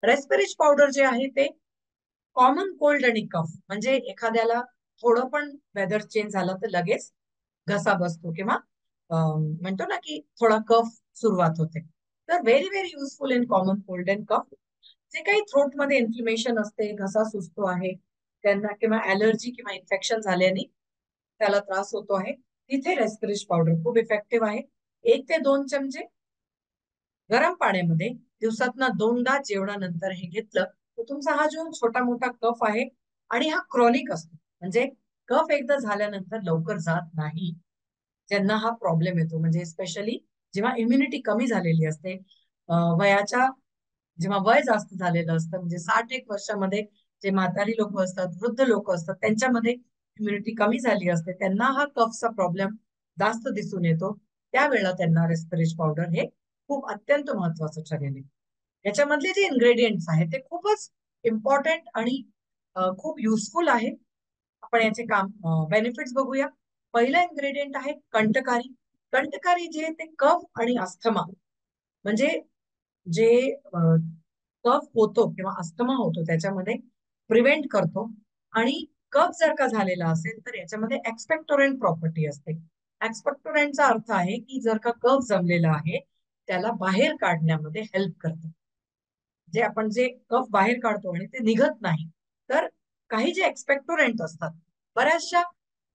रेस्पिरेज powder जे आहे ते कॉमन कोल्ड आणि कफ, म्हणजे एखाद्याला थोडं पण वेदर चेंज झालं तर लगेच घसा बसतो किंवा म्हणतो ना की थोडा कफ सुरुवात होते. तर very very useful in common cold and cough. जे काही थ्रोट मध्ये इन्फ्लेमेशन असते, घसा सुजतो आहे त्यांना, किंवा ऍलर्जी किंवा इन्फेक्शन झाल्याने त्याला त्रास होतो आहे, तिथे रेस्पिरेज पावडर खूप इफेक्टिव्ह आहे. 1 ते 2 चमचे गरम पाण्यामध्ये दिवसातनं 2दा जेवणानंतर हे घेतलं तर तुमचा हा जो छोटा मोठा कफ आहे, आणि हा क्रॉनिक असतो, म्हणजे कफ एकदा झाल्यानंतर लवकर जात नाही. ज्यांना हा प्रॉब्लेम येतो, म्हणजे स्पेशली जेव्हा इम्युनिटी कमी झालेली असते, वयाच्या जेव्हा वय जास्त झालेलं असतं, म्हणजे 60 एक वर्षामध्ये जे म्हातारी लोक असतात, वृद्ध लोक असतात, त्यांच्यामध्ये इम्युनिटी कमी झाली असते, त्यांना हा कफचा प्रॉब्लेम जास्त दिसून येतो. त्यावेळेला त्यांना रेस्पिरेज पावडर हे खूप अत्यंत महत्वाचं ठरेल. याच्यामधले जे इन्ग्रेडियंट्स आहेत ते खूपच इम्पॉर्टंट आणि खूप युजफुल आहे. आपण याचे काम बेनिफिट्स बघूया. पहिला इन्ग्रेडियंट आहे कंटकारी. कंटकारी जे ते कफ आणि अस्थमा, म्हणजे जे कफ होतो किंवा अस्थमा होतो त्याच्यामध्ये प्रिव्हेंट करतो. आणि कफ जर का झालेला असेल तर याच्यामध्ये एक्सपेक्टोरंट प्रॉपर्टी असते. एक्सपेक्टोरंटचा अर्थ आहे की जर का कफ जमलेला आहे त्याला बाहेर काढण्यामध्ये हेल्प करते. जे आपण जे कफ बाहेर काढतो आणि ते निघत नाही, तर काही जे एक्सपेक्टोरंट असतात, बऱ्याचशा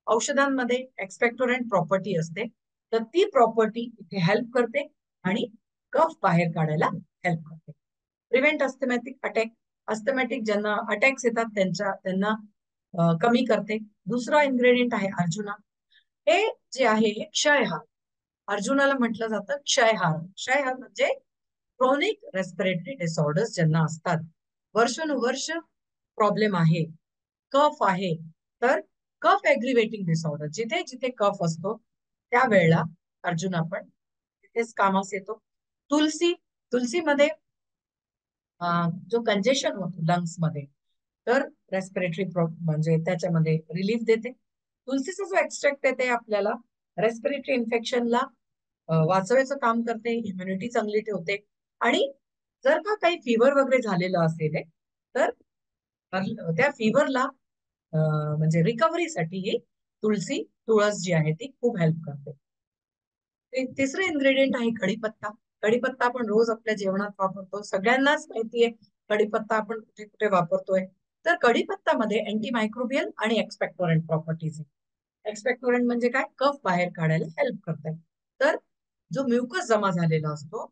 औषधांमध्ये एक्सपेक्टोरंट प्रॉपर्टी असते, तर ती प्रॉपर्टी इथे हेल्प करते आणि कफ बाहेर काढायला हेल्प करते. प्रिव्हेंट अस्थमॅटिक अटॅक, अस्थमॅटिक ज्यांना अटॅक्स येतात त्यांना कमी करते. दुसरा इन्ग्रेडियंट आहे अर्जुना. हे जे आहे हे क्षयहार. अर्जुनाला म्हटलं जातं क्षयहार. क्षयहार म्हणजे क्रोनिक रेस्पिरेटरी डिसऑर्डर्स ज्यांना असतात, वर्षानुवर्ष प्रॉब्लेम आहे, कफ आहे, तर कफ ऍग्रिवेटिंग डिसऑर्डर जिथे जिथे कफ असतो त्यावेळेला अर्जुन आपण तिथेच कामास येतो. तुलसी, तुलसीमध्ये जो कंजेशन होतो लंग्स मध्ये, तर रेस्पिरेटरी म्हणजे त्याच्यामध्ये रिलीफ देते. तुलसीचा जो एक्स्ट्रॅक्ट आहे ते आपल्याला रेस्पिरेटरी इन्फेक्शनला वाचवायचं काम करते, इम्युनिटी चांगली ठेवते. आणि जर का काही फिवर वगैरे झालेलं असेल तर त्या फिवरला म्हणजे रिकव्हरीसाठी ही तुळसी, तुळस जी आहे ती खूप हेल्प करते. तिसरं इन्ग्रेडियंट आहे कढीपत्ता. कढीपत्ता आपण रोज आपल्या जेवणात वापरतो, सगळ्यांनाच माहितीये कढीपत्ता आपण कुठे कुठे वापरतोय. तर कढीपत्तामध्ये अँटी मायक्रोबियल आणि एक्सपेक्टोरंट प्रॉपर्टीज आहे. एक्सपेक्टोरंट म्हणजे काय, कफ बाहेर काढायला हेल्प करतात. तर जो म्युकस जमा झालेला असतो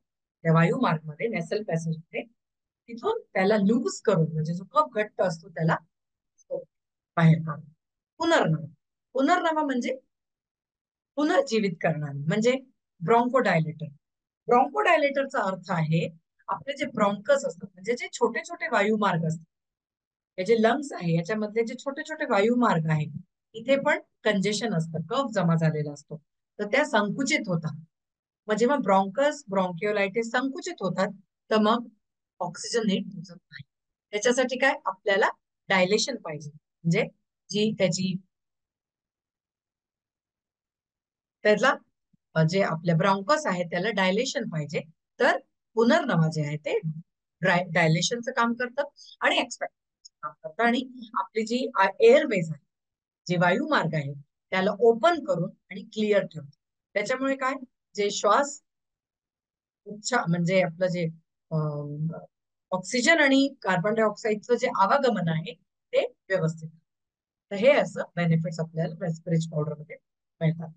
त्या वायुमार्गमध्ये, नेसल पॅसेजमध्ये, तिथून त्याला लूज करून, म्हणजे जो कफ घट्ट असतो त्याला बाहेर काढतो. पुनर्नवा. पुनर्नवा म्हणजे पुनर्जीवित करणारी, म्हणजे ब्रॉन्कोडायलेटर. ब्रॉन्कोडायलेटरचा अर्थ आहे आपले जे ब्रॉन्कस असतात, म्हणजे जे छोटे छोटे वायुमार्ग असतात, हे जे लंग्स आहे याच्यामधले जे छोटे छोटे वायुमार्ग आहेत, इथे पण कंजेशन असतं, कफ जमा झालेला असतो, तर त्या संकुचित होतात. मग जेव्हा ब्रॉन्कस ब्रॉन्किओलायटिस संकुचित होतात तर मग ऑक्सिजन नीट पोचत नाही. त्याच्यासाठी काय आपल्याला डायलेशन पाहिजे, म्हणजे जी त्याची त्याला जे आपल्या ब्रॉन्कस आहे त्याला डायलेशन पाहिजे. तर पुनर्नवा जे आहे ते डायलेशनचं काम करतं आणि एक्सपेक्ट काम करतं, आणि आपली जी एअरवेज आहे, जे वायुमार्ग आहे त्याला ओपन करून आणि क्लिअर ठेवतो. त्याच्यामुळे काय, जे श्वास म्हणजे आपलं जे ऑक्सिजन आणि कार्बन डायऑक्साईडचं जे आवागमन आहे ते व्यवस्थित. तर हे असं बेनिफिट्स आपल्याला रेस्पिरेज पावडर मध्ये मिळतात.